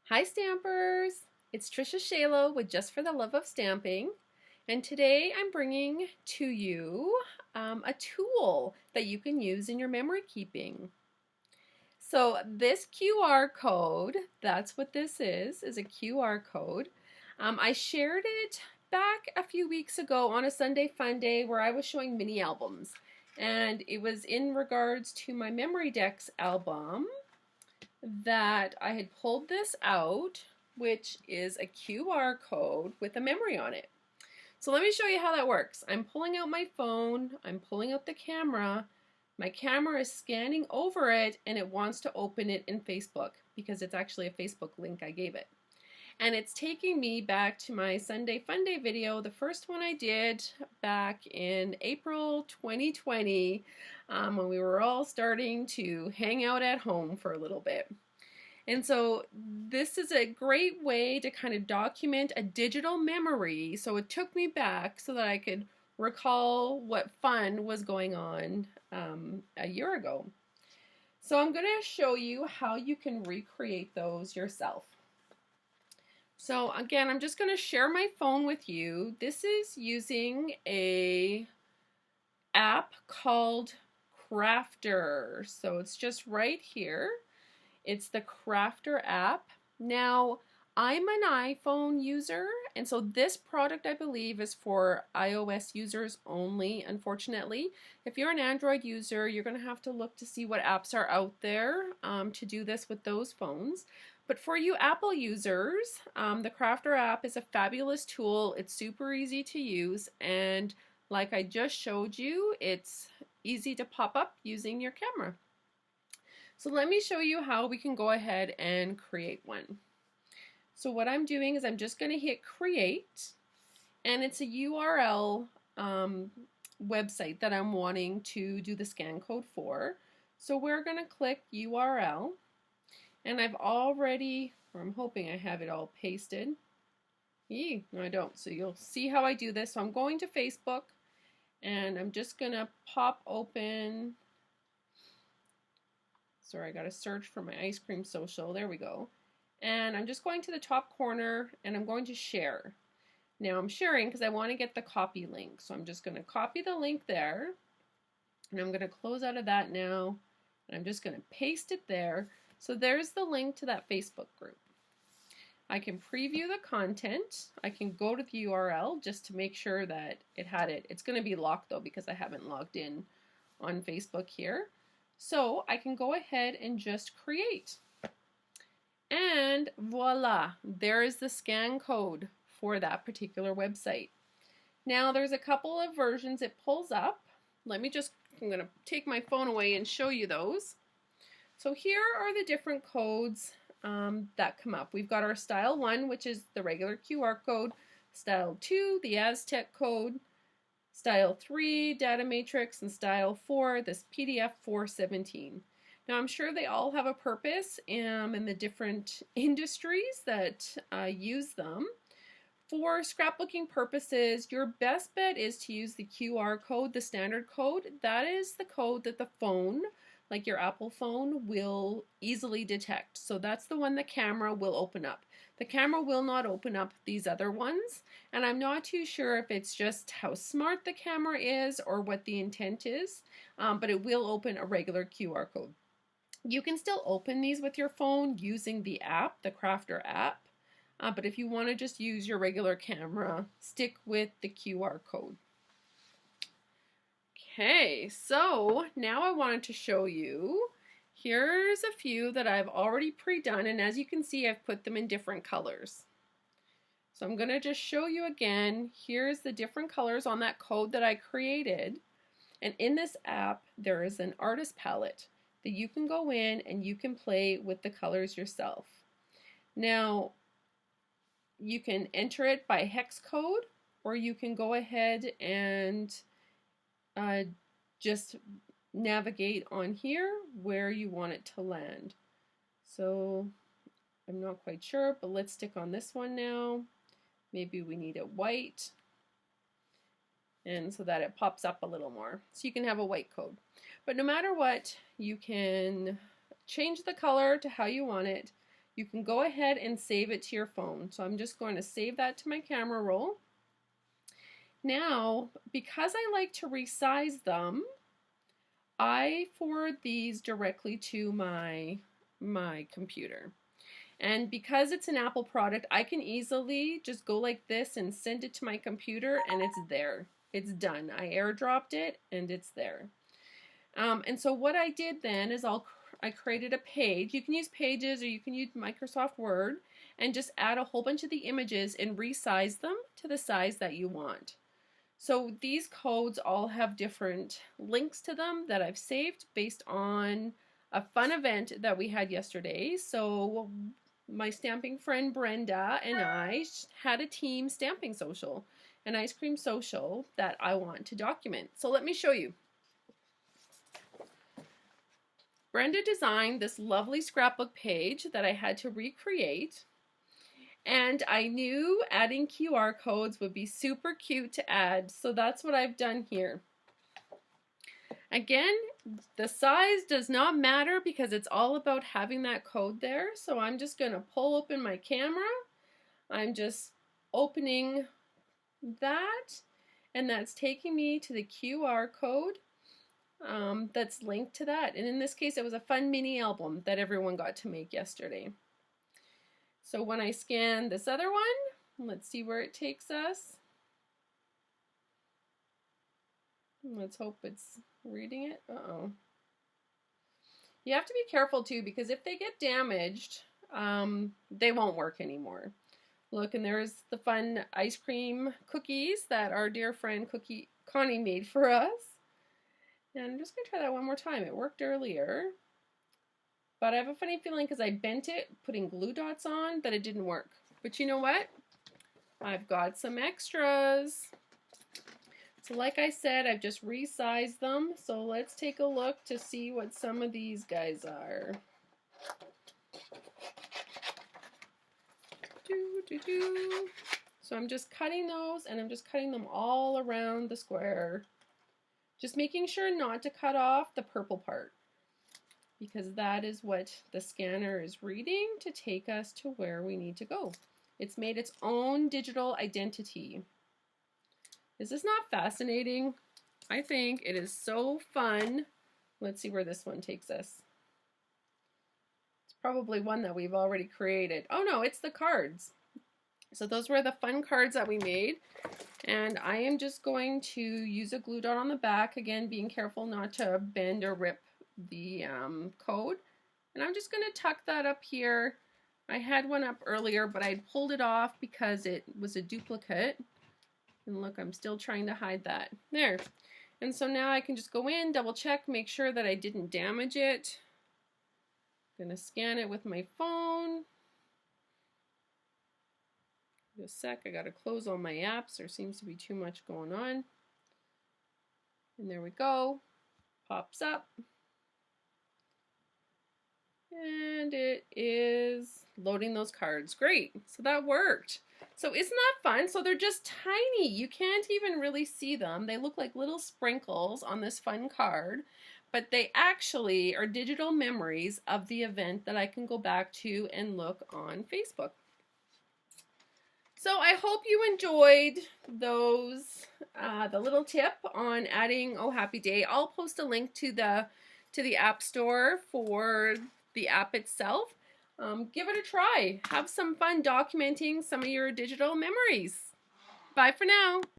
Hi Stampers! It's Trisha Shalo with Just for the Love of Stamping, and today I'm bringing to you a tool that you can use in your memory keeping. So this QR code, that's what this is a QR code. I shared it back a few weeks ago on a Sunday Fun Day where I was showing mini albums, and it was in regards to my Memory Decks album that I had pulled this out, which is a QR code with a memory on it. So let me show you how that works. I'm pulling out my phone, I'm pulling out the camera, my camera is scanning over it and it wants to open it in Facebook because it's actually a Facebook link I gave it. And it's taking me back to my Sunday Fun Day video, the first one I did back in April 2020 when we were all starting to hang out at home for a little bit. And so this is a great way to kind of document a digital memory. So it took me back so that I could recall what fun was going on a year ago. So I'm going to show you how you can recreate those yourself. So again, I'm just going to share my phone with you. This is using a app called Crafter. So it's just right here. It's the Crafter app. Now, I'm an iPhone user, and so this product, I believe, is for iOS users only, unfortunately. If you're an Android user, you're going to have to look to see what apps are out there to do this with those phones. But for you Apple users, the Crafter app is a fabulous tool. It's super easy to use, and like I just showed you, it's easy to pop up using your camera. So let me show you how we can go ahead and create one. So what I'm doing is I'm just going to hit create, and it's a URL website that I'm wanting to do the scan code for. So we're going to click URL, and I've already, or I'm hoping I have it all pasted. No, I don't. So you'll see how I do this. So I'm going to Facebook, and I'm just going to pop open. Sorry, I got to search for my ice cream social. There we go. And I'm just going to the top corner and I'm going to share. Now I'm sharing because I want to get the copy link. So I'm just going to copy the link there. And I'm going to close out of that now. And I'm just going to paste it there. So there's the link to that Facebook group. I can preview the content. I can go to the URL just to make sure that it had it. It's going to be locked though because I haven't logged in on Facebook here. So I can go ahead and just create. And voila, there is the scan code for that particular website. Now there's a couple of versions it pulls up. I'm going to take my phone away and show you those. So here are the different codes that come up. We've got our Style 1, which is the regular QR code, Style 2, the Aztec code, Style 3, Data Matrix, and Style 4, this PDF 417. Now I'm sure they all have a purpose in the different industries that use them. For scrapbooking purposes, your best bet is to use the QR code, the standard code. That is the code that the phone, like your Apple phone, will easily detect. So that's the one the camera will open up. The camera will not open up these other ones, and I'm not too sure if it's just how smart the camera is or what the intent is, but it will open a regular QR code. You can still open these with your phone using the app, the Crafter app, but if you want to just use your regular camera, stick with the QR code. Okay, so now I wanted to show you, here's a few that I've already pre-done, and as you can see, I've put them in different colors. So I'm going to just show you again, here's the different colors on that code that I created, and in this app, there is an artist palette that you can go in and you can play with the colors yourself. Now, you can enter it by hex code, or you can go ahead and just navigate on here where you want it to land. So I'm not quite sure, but let's stick on this one now. Maybe we need it white, and so that it pops up a little more. So you can have a white code. But no matter what, you can change the color to how you want it. you can go ahead and save it to your phone. So I'm just going to save that to my camera roll. Now, because I like to resize them, I forward these directly to my computer. And because it's an Apple product, I can easily just go like this and send it to my computer, and it's there. It's done. I airdropped it and it's there. And so what I did then is I created a page. You can use Pages or you can use Microsoft Word and just add a whole bunch of the images and resize them to the size that you want. So these codes all have different links to them that I've saved based on a fun event that we had yesterday. So my stamping friend Brenda and I had a team stamping social, an ice cream social that I want to document. So let me show you. Brenda designed this lovely scrapbook page that I had to recreate. And I knew adding QR codes would be super cute to add, so that's what I've done here. Again, the size does not matter because it's all about having that code there. So I'm just going to pull open my camera. I'm just opening that, and that's taking me to the QR code that's linked to that. And in this case, it was a fun mini album that everyone got to make yesterday. So when I scan this other one, let's see where it takes us. Let's hope it's reading it. Uh-oh. You have to be careful too, because if they get damaged, they won't work anymore. Look, and there's the fun ice cream cookies that our dear friend Connie made for us. And I'm just going to try that one more time. It worked earlier. But I have a funny feeling because I bent it, putting glue dots on, that it didn't work. But you know what? I've got some extras. So like I said, I've just resized them. So let's take a look to see what some of these guys are. So I'm just cutting those, and I'm just cutting them all around the square. Just making sure not to cut off the purple part, because that is what the scanner is reading to take us to where we need to go. It's made its own digital identity. Is this not fascinating? I think it is so fun. Let's see where this one takes us. It's probably one that we've already created. Oh no, it's the cards. So those were the fun cards that we made. And I am just going to use a glue dot on the back, again being careful not to bend or rip the code. And I'm just going to tuck that up here. I had one up earlier, but I pulled it off because it was a duplicate. And look, I'm still trying to hide that. There. And so now I can just go in, double check, make sure that I didn't damage it. I'm going to scan it with my phone. Just a sec, I got to close all my apps. There seems to be too much going on. And there we go. Pops up. And it is loading those cards. Great. So that worked. So isn't that fun? So they're just tiny. You can't even really see them. They look like little sprinkles on this fun card, but they actually are digital memories of the event that I can go back to and look on Facebook. So I hope you enjoyed those, the little tip on adding Oh Happy Day. I'll post a link to the App Store for the app itself. Give it a try. Have some fun documenting some of your digital memories. Bye for now.